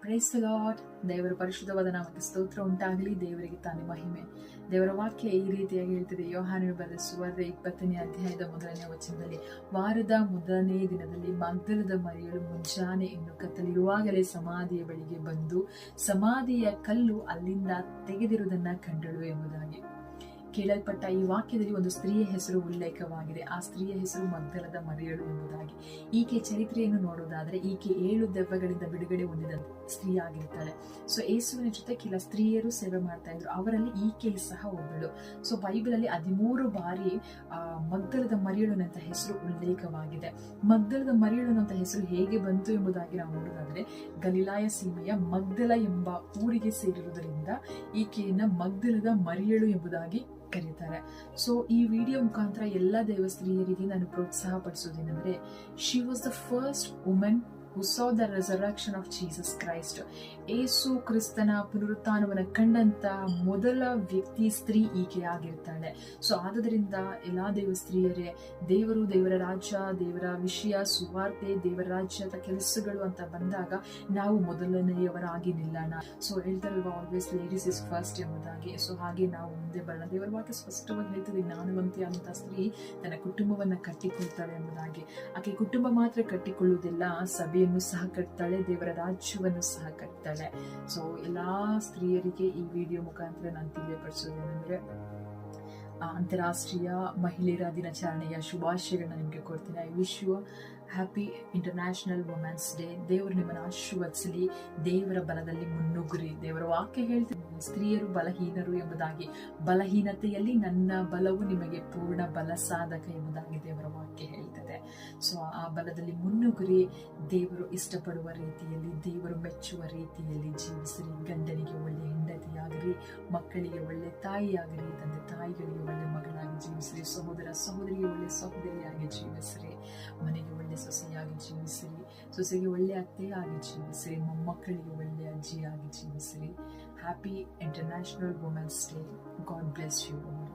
Price the lord. ದೇವರ ಪರಿಶುದ್ಧವಾದ ನಾಮಕ್ಕೆ ಸ್ತೋತ್ರ ಉಂಟಾಗಲಿ. ದೇವರಿಗೆ ತಾನೇ ಮಹಿಮೆ. ದೇವರ ವಾಕ್ಯ ಈ ರೀತಿಯಾಗಿ ಹೇಳ್ತಿದೆ. ಯೋಹಾನನು ಬರೆದ ಸುವಾರ್ತೆ 20ನೇ ಅಧ್ಯಾಯದ 1ನೇ ವಚನದಲ್ಲಿ, ವಾರದ ಮೊದಲನೇ ದಿನದಲ್ಲಿ ಮಗ್ದಲದ ಮರಿಯಳು ಮುಂಜಾನೆ ಇನ್ನು ಕತ್ತಲಿರುವಾಗಲೇ ಸಮಾಧಿಯ ಬಳಿಗೆ ಬಂದು ಸಮಾಧಿಯ ಕಲ್ಲು ಅಲ್ಲಿಂದ ತೆಗೆದಿರುವುದನ್ನ ಕಂಡಳು ಎಂಬುದಾಗಿ ಕೇಳಲ್ಪಟ್ಟ ಈ ವಾಕ್ಯದಲ್ಲಿ ಒಂದು ಸ್ತ್ರೀಯ ಹೆಸರು ಉಲ್ಲೇಖವಾಗಿದೆ. ಆ ಸ್ತ್ರೀಯ ಹೆಸರು ಮಗ್ದಲದ ಮರಿಯಳು ಎಂಬುದಾಗಿ. ಈಕೆ ಚರಿತ್ರೆಯನ್ನು ನೋಡುವುದಾದರೆ ಈಕೆ 7 ದೆವ್ವಗಳಿಂದ ಬಿಡುಗಡೆ ಹೊಂದಿದ ಸ್ತ್ರೀ ಆಗಿರ್ತಾಳೆ. ಸೊ ಯೇಸುವಿನ ಜೊತೆ ಕೆಲ ಸ್ತ್ರೀಯರು ಸೇವೆ ಮಾಡ್ತಾ ಇದ್ರು. ಅವರಲ್ಲಿ ಈಕೆ ಸಹ ಒಬ್ಬಳು. ಸೊ ಬೈಬಲಲ್ಲಿ 13 ಬಾರಿ ಮಗ್ದಲದ ಮರಿಯಳು ಅಂತ ಹೆಸರು ಉಲ್ಲೇಖವಾಗಿದೆ. ಮಗ್ದಲದ ಮರಿಯಳು ಅಂತ ಹೆಸರು ಹೇಗೆ ಬಂತು ಎಂಬುದಾಗಿ ನಾವು ನೋಡುವುದಾದರೆ, ಗಲಿಲಾಯ ಸೀಮೆಯ ಮಗ್ದಲ ಎಂಬ ಊರಿಗೆ ಸೇರಿರುವುದರಿಂದ ಈಕೆಯನ್ನ ಮಗ್ದಲದ ಮರಿಯಳು ಎಂಬುದಾಗಿ ಕರೀತಾರೆ. ಸೊ ಈ ವಿಡಿಯೋ ಮುಖಾಂತರ ಎಲ್ಲ ದೇವ ಸ್ತ್ರೀಯರಿಗೆ ನಾನು ಪ್ರೋತ್ಸಾಹ ಪಡಿಸೋದೇನೆಂದರೆ, she was the first women who saw the resurrection of Jesus Christ. ಯೇಸು ಕ್ರಿಸ್ತನ ಪುನರುತ್ಥಾನವನ್ನು ಕಂಡಂತ ಮೊದಲ ವ್ಯಕ್ತಿ ಸ್ತ್ರೀ ಈಕೆ ಆಗಿರ್ತಾಳೆ. ಸೊ ಆದುದರಿಂದ ಎಲ್ಲಾ ದೇವ ಸ್ತ್ರೀಯರೇ, ದೇವರು, ದೇವರ ರಾಜ್ಯ, ದೇವರ ವಿಷಯ, ಸುವಾರ್ತೆ, ದೇವರ ರಾಜ್ಯದ ಕೆಲಸಗಳು ಅಂತ ಬಂದಾಗ ನಾವು ಮೊದಲನೆಯವರಾಗಿ ನಿಲ್ಲೋಣ. ಸೊ ಹೇಳ್ತಾರಲ್ವಾ, ಆಲ್ವೇಸ್ ಲೇಡೀಸ್ ಇಸ್ ಫಸ್ಟ್ ಎಂಬುದಾಗಿ. ಸೊ ಹಾಗೆ ನಾವು ಮುಂದೆ ಬರೋಣ. ದೇವರ ವಾಕ್ಯ ಸ್ಪಷ್ಟವಾಗಿ ಹೇಳ್ತದೆ, ಜ್ಞಾನವಂತೆ ಅಂತ ಸ್ತ್ರೀ ತನ್ನ ಕುಟುಂಬವನ್ನ ಕಟ್ಟಿಕೊಳ್ತಾಳೆ ಎಂಬುದಾಗಿ. ಆಕೆ ಕುಟುಂಬ ಮಾತ್ರ ಕಟ್ಟಿಕೊಳ್ಳುವುದಿಲ್ಲ, ಸಭೆಯನ್ನು ಸಹ ಕಟ್ತಾಳೆ, ದೇವರ ರಾಜ್ಯವನ್ನು ಸಹ ಕಟ್ತಾಳೆ. ಸೊ ಎಲ್ಲಾ ಸ್ತ್ರೀಯರಿಗೆ ಈ ವಿಡಿಯೋ ಮುಖಾಂತರ ನಾನು ತಿಳಿಯಪಡಿಸೋದೇನೆಂದ್ರೆ, ಅಂತಾರಾಷ್ಟ್ರೀಯ ಮಹಿಳೆಯರ ದಿನಾಚರಣೆಯ ಶುಭಾಶಯಗಳನ್ನ ನಿಮಗೆ ಕೊಡ್ತೀನಿ. I wish you happy international women's day. ದೇವರು ನಿಮ್ಮನ್ನು ಆಶೀರ್ವದಿಸಲಿ. ದೇವರ ಬಲದಲ್ಲಿ ಮುನ್ನುಗ್ಗುರಿ. ದೇವರ ವಾಕ್ಯ ಹೇಳ್ತೀನಿ, ಸ್ತ್ರೀಯರು ಬಲಹೀನರು ಎಂಬುದಾಗಿ. ಬಲಹೀನತೆಯಲ್ಲಿ ನನ್ನ ಬಲವು ನಿಮಗೆ ಪೂರ್ಣ ಬಲ ಸಾಧಕ ಎಂಬುದಾಗಿ ದೇವರ ವಾಕ್ಯ ಹೇಳ್ತದೆ. ಸೊ ಆ ಬಲದಲ್ಲಿ ಮುನ್ನುಗ್ಗುರಿ. ದೇವರು ಇಷ್ಟಪಡುವ ರೀತಿಯಲ್ಲಿ, ದೇವರು ಮೆಚ್ಚುವ ರೀತಿಯಲ್ಲಿ ಜೀವಿಸಿರಿ. ಗಂಡನಿಗೆ ಒಳ್ಳೆ ಹೆಂಡತಿಯಾಗಿರಿ, ಮಕ್ಕಳಿಗೆ ಒಳ್ಳೆ ತಾಯಿಯಾಗಿರಿ, ತಂದೆ ತಾಯಿಗಳಿಗೆ ಒಳ್ಳೆ ಮಗಳಾಗಿ ಜೀವಿಸಿರಿ, ಸಹೋದರ ಸಹೋದರಿಗೆ ಒಳ್ಳೆ ಸಹೋದರಿಯಾಗಿ ಜೀವಿಸಿರಿ, ಮನೆಗೆ ಒಳ್ಳೆ ಸೊಸೆಯಾಗಿ ಜೀವಿಸಿರಿ, ಸೊಸೆಗೆ ಒಳ್ಳೆ ಅತ್ತೆಯಾಗಿ ಜೀವಿಸಿರಿ, ಮೊಮ್ಮಕ್ಕಳಿಗೆ ಒಳ್ಳೆ ಅಜ್ಜಿಯಾಗಿ ಜೀವಿಸಿರಿ. Happy international women's day. God bless you all.